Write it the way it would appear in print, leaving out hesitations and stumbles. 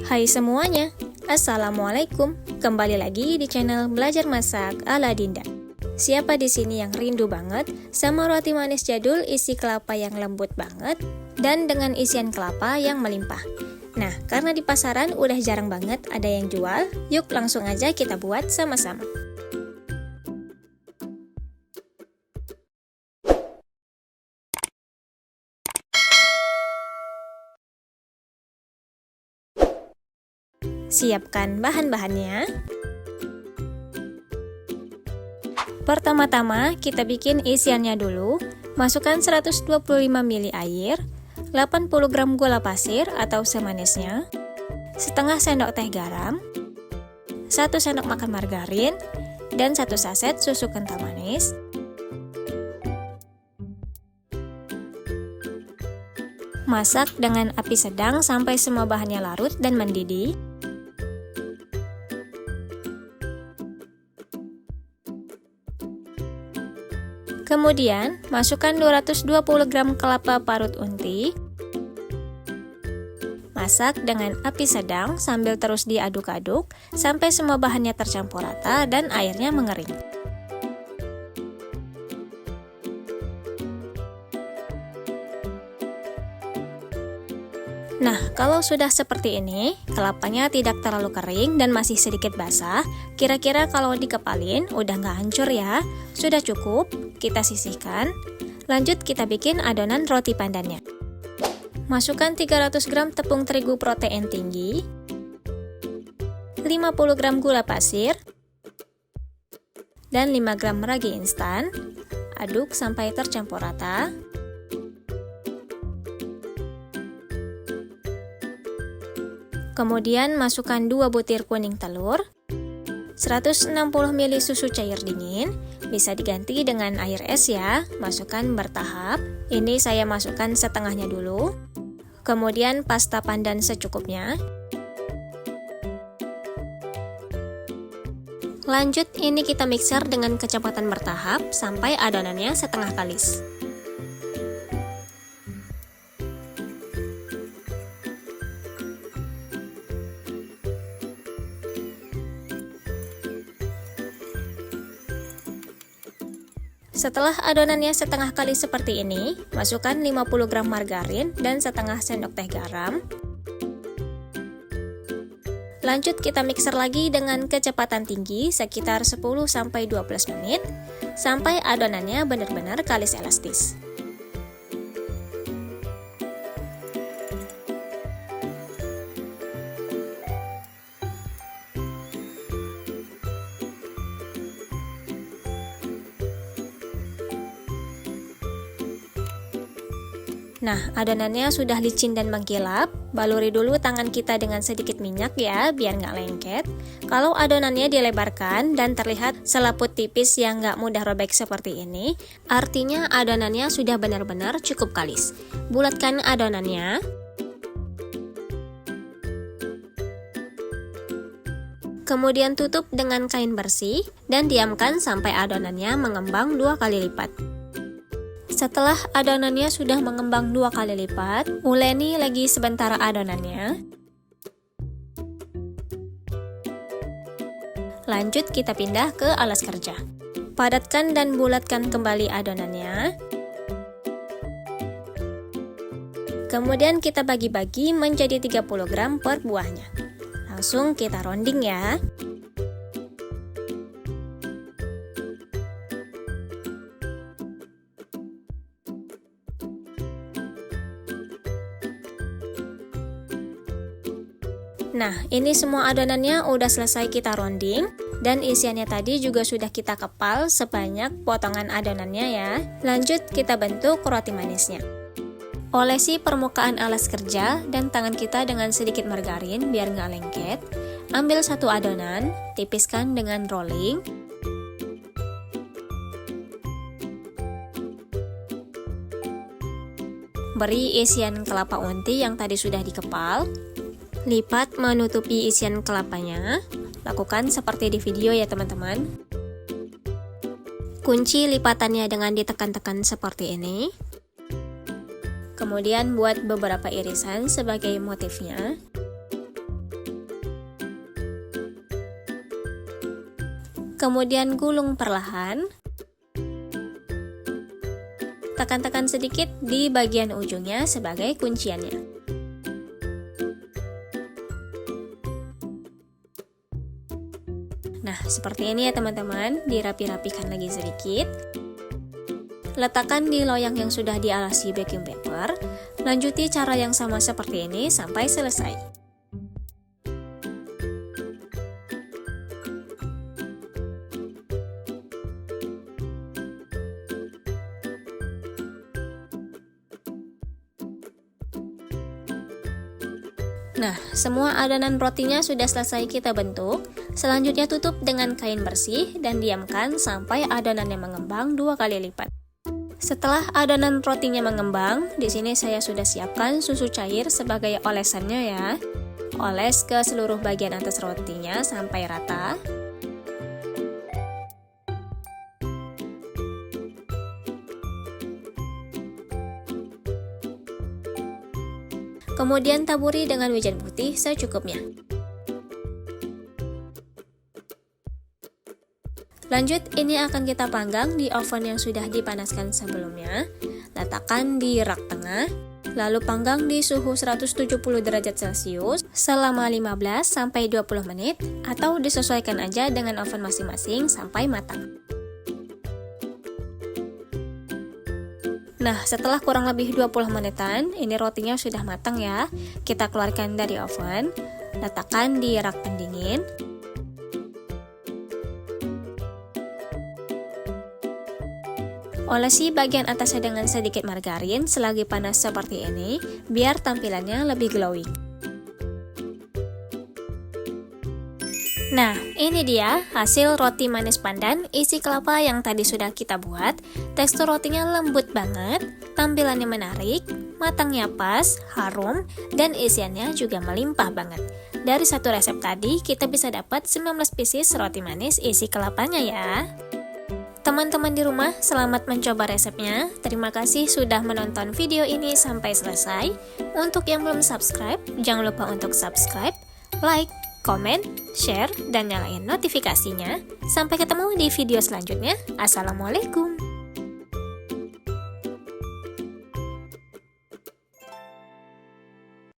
Hai semuanya, Assalamualaikum. Kembali lagi di channel Belajar Masak ala Dinda. Siapa di sini yang rindu banget sama roti manis jadul isi kelapa yang lembut banget dan dengan isian kelapa yang melimpah? Nah, karena di pasaran udah jarang banget ada yang jual, yuk langsung aja kita buat sama-sama. Siapkan bahan-bahannya. Pertama-tama kita bikin isiannya dulu. Masukkan 125 ml air, 80 gram gula pasir atau semanisnya, setengah sendok teh garam, 1 sendok makan margarin, dan 1 saset susu kental manis. Masak dengan api sedang sampai semua bahannya larut dan mendidih. Kemudian, masukkan 220 gram kelapa parut unti. Masak dengan api sedang sambil terus diaduk-aduk sampai semua bahannya tercampur rata dan airnya mengering. Nah, kalau sudah seperti ini, kelapanya tidak terlalu kering dan masih sedikit basah, kira-kira kalau dikepalin udah nggak hancur ya. Sudah cukup, kita sisihkan. Lanjut kita bikin adonan roti pandannya. Masukkan 300 gram tepung terigu protein tinggi, 50 gram gula pasir, dan 5 gram ragi instan. Aduk sampai tercampur rata. Kemudian masukkan 2 butir kuning telur, 160 ml susu cair dingin, bisa diganti dengan air es ya, masukkan bertahap. Ini saya masukkan setengahnya dulu. Kemudian pasta pandan secukupnya. Lanjut ini kita mixer dengan kecepatan bertahap sampai adonannya setengah kalis. Setelah adonannya setengah kali seperti ini, masukkan 50 gram margarin dan setengah sendok teh garam. Lanjut kita mixer lagi dengan kecepatan tinggi sekitar 10-12 menit sampai adonannya benar-benar kalis elastis. Nah, adonannya sudah licin dan mengkilap. Baluri dulu tangan kita dengan sedikit minyak ya, biar nggak lengket. Kalau adonannya dilebarkan dan terlihat selaput tipis yang nggak mudah robek seperti ini, artinya adonannya sudah benar-benar cukup kalis. Bulatkan adonannya. Kemudian tutup dengan kain bersih dan diamkan sampai adonannya mengembang 2 kali lipat. Setelah adonannya sudah mengembang 2 kali lipat, uleni lagi sebentar adonannya. Lanjut kita pindah ke alas kerja. Padatkan dan bulatkan kembali adonannya. Kemudian kita bagi-bagi menjadi 30 gram per buahnya. Langsung kita rounding ya. Nah, ini semua adonannya udah selesai kita rounding dan isiannya tadi juga sudah kita kepal sebanyak potongan adonannya ya. Lanjut kita bentuk roti manisnya. Olesi permukaan alas kerja dan tangan kita dengan sedikit margarin biar nggak lengket. Ambil satu adonan, tipiskan dengan rolling. Beri isian kelapa unti yang tadi sudah dikepal. Lipat menutupi isian kelapanya. Lakukan seperti di video ya teman-teman. Kunci lipatannya dengan ditekan-tekan seperti ini. Kemudian buat beberapa irisan sebagai motifnya. kemudian gulung perlahan. Tekan-tekan sedikit di bagian ujungnya sebagai kunciannya. Nah, seperti ini ya teman-teman, dirapi-rapikan lagi sedikit. Letakkan di loyang yang sudah dialasi baking paper. Lanjuti cara yang sama seperti ini sampai selesai. Nah, semua adonan rotinya sudah selesai kita bentuk. Selanjutnya tutup dengan kain bersih dan diamkan sampai adonannya mengembang 2 kali lipat. Setelah adonan rotinya mengembang, di sini saya sudah siapkan susu cair sebagai olesannya ya. Oles ke seluruh bagian atas rotinya sampai rata. Kemudian taburi dengan wijen putih secukupnya. Lanjut, ini akan kita panggang di oven yang sudah dipanaskan sebelumnya. Letakkan di rak tengah, lalu panggang di suhu 170 derajat Celcius selama 15-20 menit atau disesuaikan aja dengan oven masing-masing sampai matang. Nah, setelah kurang lebih 20 menitan, ini rotinya sudah matang ya. Kita keluarkan dari oven, letakkan di rak pendingin. Olesi bagian atasnya dengan sedikit margarin selagi panas seperti ini, biar tampilannya lebih glowing. Nah, ini dia hasil roti manis pandan isi kelapa yang tadi sudah kita buat. Tekstur rotinya lembut banget, tampilannya menarik, matangnya pas, harum, dan isiannya juga melimpah banget. Dari satu resep tadi, kita bisa dapat 19 pieces roti manis isi kelapanya ya. Teman-teman di rumah, selamat mencoba resepnya. Terima kasih sudah menonton video ini sampai selesai. Untuk yang belum subscribe, jangan lupa untuk subscribe, like, komen, share, dan nyalain notifikasinya. Sampai ketemu di video selanjutnya. Assalamualaikum.